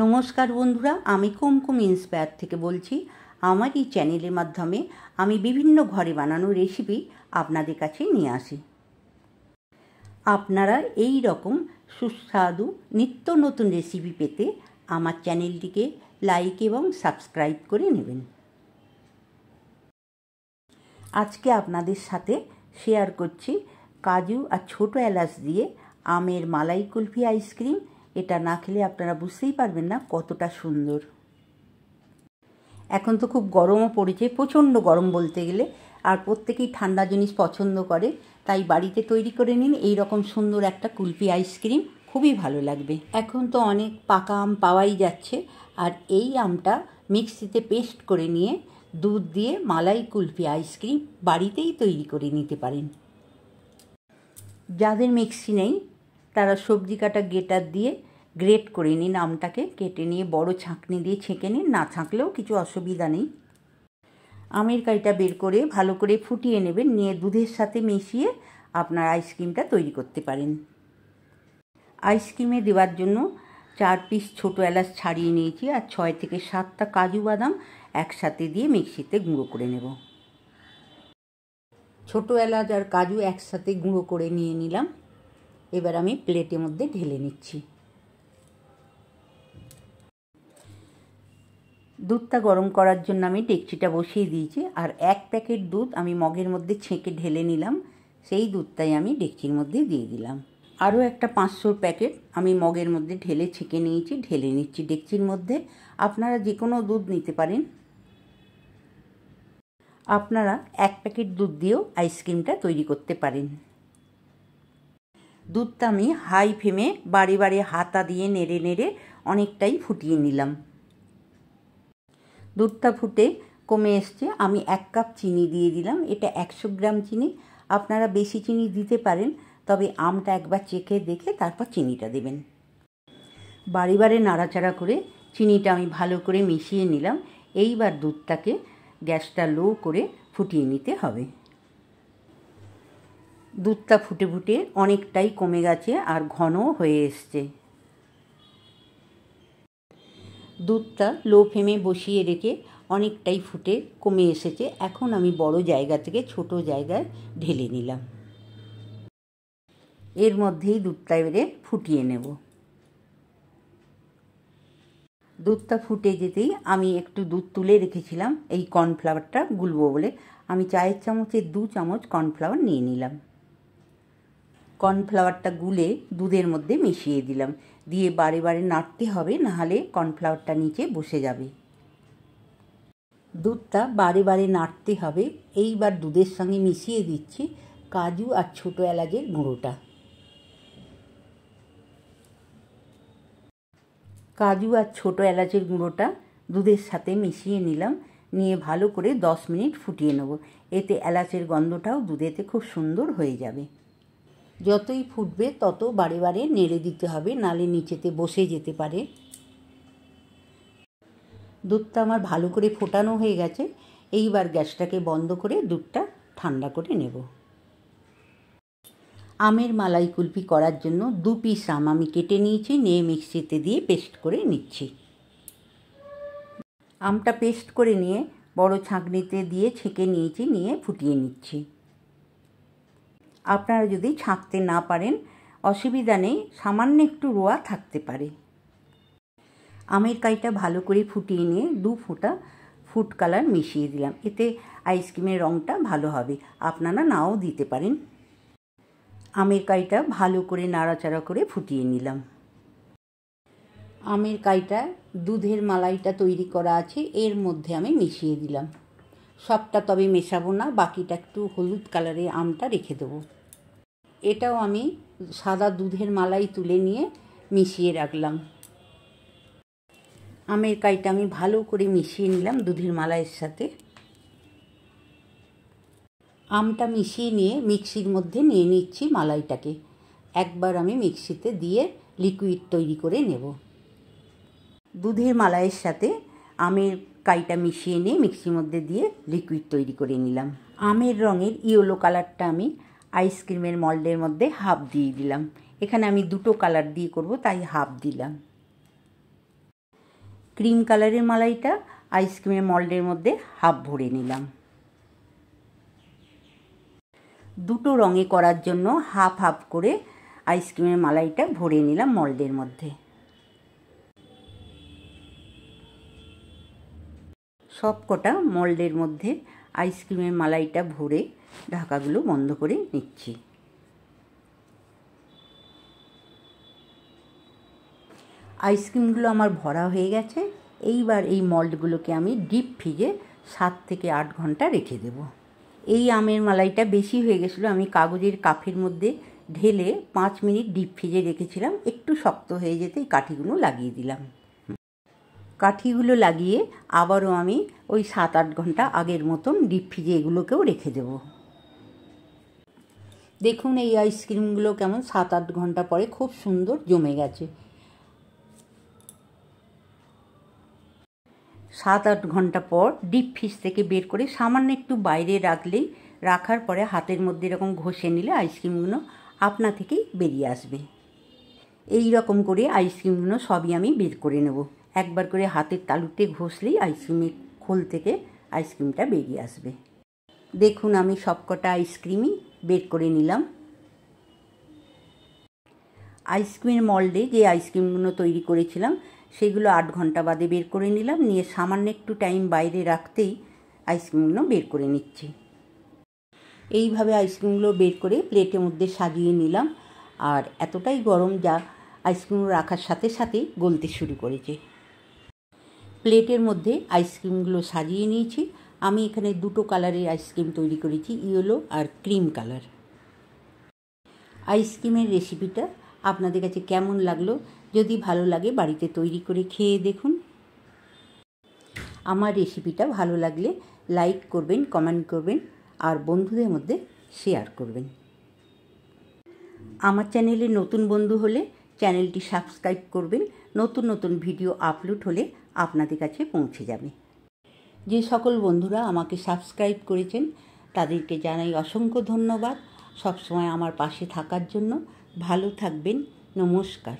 নমস্কার বন্ধুরা, আমি কুমকুম ইন্সপায়ার থেকে বলছি। আমার এই চ্যানেলের মাধ্যমে আমি বিভিন্ন ঘরে বানানো রেসিপি আপনাদের কাছে নিয়ে আসি। আপনারা এই রকম সুস্বাদু নিত্য নতুন রেসিপি পেতে আমার চ্যানেলটিকে লাইক এবং সাবস্ক্রাইব করে নেবেন। আজকে আপনাদের সাথে শেয়ার করছি কাজু আর ছোটো এলাচ দিয়ে আমের মালাই কুলফি আইসক্রিম। এটা না খেলে আপনারা বুঝতেই পারবেন না কতটা সুন্দর। এখন তো খুব গরমও পড়েছে, প্রচণ্ড গরম বলতে গেলে, আর প্রত্যেকেই ঠান্ডা জিনিস পছন্দ করে, তাই বাড়িতে তৈরি করে নিন এই রকম সুন্দর একটা কুলফি আইসক্রিম, খুবই ভালো লাগবে। এখন তো অনেক পাকা আম পাওয়াই যাচ্ছে, আর এই আমটা মিক্সিতে পেস্ট করে নিয়ে দুধ দিয়ে মালাই কুলফি আইসক্রিম বাড়িতেই তৈরি করে নিতে পারেন। যাদের মিক্সি নেই তারা সবজি কাটা গ্রেটার দিয়ে গ্রেট করে নিন আমটাকে, কেটে নিয়ে বড় ছাঁকনি দিয়ে ছেঁকে নিন, না ছাঁকলেও কিছু অসুবিধা নেই। আমের কাইটা বের করে ভালো করে ফুটিয়ে নেবেন, নিয়ে দুধের সাথে মিশিয়ে আপনার আইসক্রিমটা তৈরি করতে পারেন। আইসক্রিমে দেওয়ার জন্য 4 পিস ছোটো এলাচ ছাড়িয়ে নিয়েছি, আর 6 থেকে 7টা কাজু বাদাম একসাথে দিয়ে মিক্সিতে গুঁড়ো করে নেব। ছোটো এলাচ আর কাজু একসাথে গুঁড়ো করে নিয়ে নিলাম। এবার আমি প্লেটের মধ্যে ঢেলে নিচ্ছি। দুধটা গরম করার জন্য আমি ডেকচিটা বসিয়ে দিয়েছি, আর 1 প্যাকেট দুধ আমি মগের মধ্যে ছেঁকে ঢেলে নিলাম, সেই দুধটাই আমি ডেকচির মধ্যে দিয়ে দিলাম। আরও একটা 500 প্যাকেট আমি মগের মধ্যে ঢেলে ছেঁকে নিয়েছি, ঢেলে নিচ্ছি ডেকচির মধ্যে। আপনারা যে কোনো দুধ নিতে পারেন। আপনারা 1 প্যাকেট দুধ দিয়েও আইসক্রিমটা তৈরি করতে পারেন। দুধটা আমি হাই ফ্লেমে বারে বারে হাতা দিয়ে নেড়ে নেড়ে অনেকটাই ফুটিয়ে নিলাম। দুধটা ফুটে কমে এসছে, আমি 1 কাপ চিনি দিয়ে দিলাম। এটা 100 গ্রাম চিনি, আপনারা বেশি চিনি দিতে পারেন, তবে আমটা একবার চেখে দেখে তারপর চিনিটা দেবেন। বারে বারে নাড়াচাড়া করে চিনিটা আমি ভালো করে মিশিয়ে নিলাম। এইবার দুধটাকে গ্যাসটা লো করে ফুটিয়ে নিতে হবে। দুধটা ফুটে ফুটে অনেকটাই কমে গেছে আর ঘনও হয়ে এসছে। দুধটা লো ফ্লেমে বসিয়ে রেখে অনেকটাই ফুটে কমে এসেছে। এখন আমি বড় জায়গা থেকে ছোট জায়গায় ঢেলে নিলাম। এর মধ্যেই দুধটা এবারে ফুটিয়ে নেব। দুধটা ফুটে যেতেই আমি একটু দুধ তুলে রেখেছিলাম এই কর্নফ্লাওয়ারটা গুলবো বলে, আমি চায়ের চামচের 2 চামচ কর্নফ্লাওয়ার নিয়ে নিলাম। কর্নফ্লাওয়ারটা গুলে দুধের মধ্যে মিশিয়ে দিলাম, দিয়ে বারে বারে নাড়তে হবে, নাহলে কর্নফ্লাওয়ারটা নিচে বসে যাবে। দুধটা বারে বারে নাড়তে হবে। এইবার দুধের সঙ্গে মিশিয়ে দিচ্ছি কাজু আর ছোটো এলাচের গুঁড়োটা। কাজু আর ছোটো এলাচের গুঁড়োটা দুধের সাথে মিশিয়ে নিলাম, নিয়ে ভালো করে 10 মিনিট ফুটিয়ে নেব। এতে এলাচের গন্ধটাও দুধেতে খুব সুন্দর হয়ে যাবে। যতই ফুটবে তত বারে বারে নেড়ে দিতে হবে, নালে নিচেতে বসে যেতে পারে। দুধটা আমার ভালো করে ফোটানো হয়ে গেছে। এইবার গ্যাসটাকে বন্ধ করে দুধটা ঠান্ডা করে নেব। আমের মালাই কুলফি করার জন্য 2 পিস আম আমি কেটে নিয়েছি, নিয়ে মিক্সিতে দিয়ে পেস্ট করে নিচ্ছি। আমটা পেস্ট করে নিয়ে বড় ছাঁকনিতে দিয়ে ছেঁকে নিয়েছি, নিয়ে ফুটিয়ে নিচ্ছি। আপনারা যদি ছাঁকতে না পারেন অসুবিধা নেই, সামান্য একটু রোয়া থাকতে পারে। আমের কাইটা ভালো করে ফুটিয়ে নিয়ে 2 ফোঁটা ফুড কালার মিশিয়ে দিলাম, এতে আইসক্রিমের রঙটা ভালো হবে, আপনারা নাও দিতে পারেন। আমের কাইটা ভালো করে নাড়াচাড়া করে ফুটিয়ে নিলাম। আমের কাইটা দুধের মালাইটা তৈরি করা আছে, এর মধ্যে আমি মিশিয়ে দিলাম। সবটা তবে মেশাবো না, বাকিটা একটু হলুদ কালারের আমটা রেখে দেবো। এটাও আমি সাদা দুধের মালাই তুলে নিয়ে মিশিয়ে রাখলাম। আমের কাইটা আমি ভালো করে মিশিয়ে নিলাম দুধের মালাইয়ের সাথে। আমটা মিশিয়ে নিয়ে মিক্সির মধ্যে নিয়ে নিচ্ছি মালাইটাকে। একবার আমি মিক্সিতে দিয়ে লিকুইড তৈরি করে নেব। দুধের মালাইয়ের সাথে আমের কাইটা মিশিয়ে নিয়ে মিক্সির মধ্যে দিয়ে লিকুইড তৈরি করে নিলাম। আমের রঙের ইয়েলো কালারটা আমি আইসক্রিমের মল্ডের মধ্যে হাফ দিয়ে দিলাম। এখানে আমি 2টো কালার দিয়ে করব, তাই হাফ দিলাম। ক্রিম কালারের মালাইটা আইসক্রিমের মল্ডের মধ্যে হাফ ভরে নিলাম। দুটো রঙে করার জন্য হাফ হাফ করে আইসক্রিমের মালাইটা ভরে নিলাম মল্ডের মধ্যে। সব কটা মল্ডের মধ্যে আইসক্রিমের মালাইটা ভরে ঢাকাগুলো বন্ধ করে নিচ্ছি। আইসক্রিমগুলো আমার ভরা হয়ে গেছে। এইবার এই মল্ডগুলোকে আমি ডিপ ফ্রিজে 7 থেকে 8 ঘন্টা রেখে দেব। এই আমের মালাইটা বেশি হয়ে গেছিলো, আমি কাগজের কাপের মধ্যে ঢেলে 5 মিনিট ডিপ ফ্রিজে রেখেছিলাম। একটু শক্ত হয়ে যেতে এই কাঠিগুলো লাগিয়ে দিলাম। কাঠিগুলো লাগিয়ে আবারও আমি ওই 7-8 ঘন্টা আগের মতন ডিপ ফ্রিজে এগুলোকেও রেখে দেব। দেখুন এই আইসক্রিমগুলো কেমন 7-8 ঘন্টা পরে খুব সুন্দর জমে গেছে। 7-8 ঘন্টা পর ডিপ ফ্রিজ থেকে বের করে সামান্য একটু বাইরে রাখার পরে হাতের মধ্যে এরকম ঘষে নিলে আইসক্রিমগুলো আপনা থেকেই বেরিয়ে আসবে। এই রকম করে আইসক্রিমগুলো সবই আমি বের করে নেব। একবার করে হাতের তালুতে ঘষলেই আইসক্রিমের খোল থেকে আইসক্রিমটা বেরিয়ে আসবে। দেখুন আমি সবকটা আইসক্রিমই বের করে নিলাম। আইসক্রিমের মল্ডে যে আইসক্রিমগুলো তৈরি করেছিলাম সেগুলো 8 ঘন্টা বাদে বের করে নিলাম। নিয়ে সামান্য একটু টাইম বাইরে রাখতেই আইসক্রিমগুলো বের করে নিচ্ছি। এইভাবে আইসক্রিমগুলো বের করে প্লেটের মধ্যে সাজিয়ে নিলাম। আর এতটাই গরম যা আইসক্রিমগুলো রাখার সাথে সাথেই গলতে শুরু করেছে। প্লেটের মধ্যে আইসক্রিমগুলো সাজিয়ে নিয়েছি। আমি এখানে দুটো কালারের আইসক্রিম তৈরি করেছি, ইয়েলো আর ক্রিম কালার। আইসক্রিমের রেসিপিটা আপনাদের কাছে কেমন লাগলো? যদি ভালো লাগে বাড়িতে তৈরি করে খেয়ে দেখুন। আমার রেসিপিটা ভালো লাগলে লাইক করবেন, কমেন্ট করবেন আর বন্ধুদের মধ্যে শেয়ার করবেন। আমার চ্যানেলে নতুন বন্ধু হলে চ্যানেলটি সাবস্ক্রাইব করবেন। নতুন নতুন ভিডিও আপলোড হলে আপনাদের কাছে পৌঁছে যাবে। যে সকল বন্ধুরা আমাকে সাবস্ক্রাইব করেছেন তাদেরকে জানাই অসংখ্য ধন্যবাদ। সবসময় আমার পাশে থাকার জন্য। ভালো থাকবেন। নমস্কার।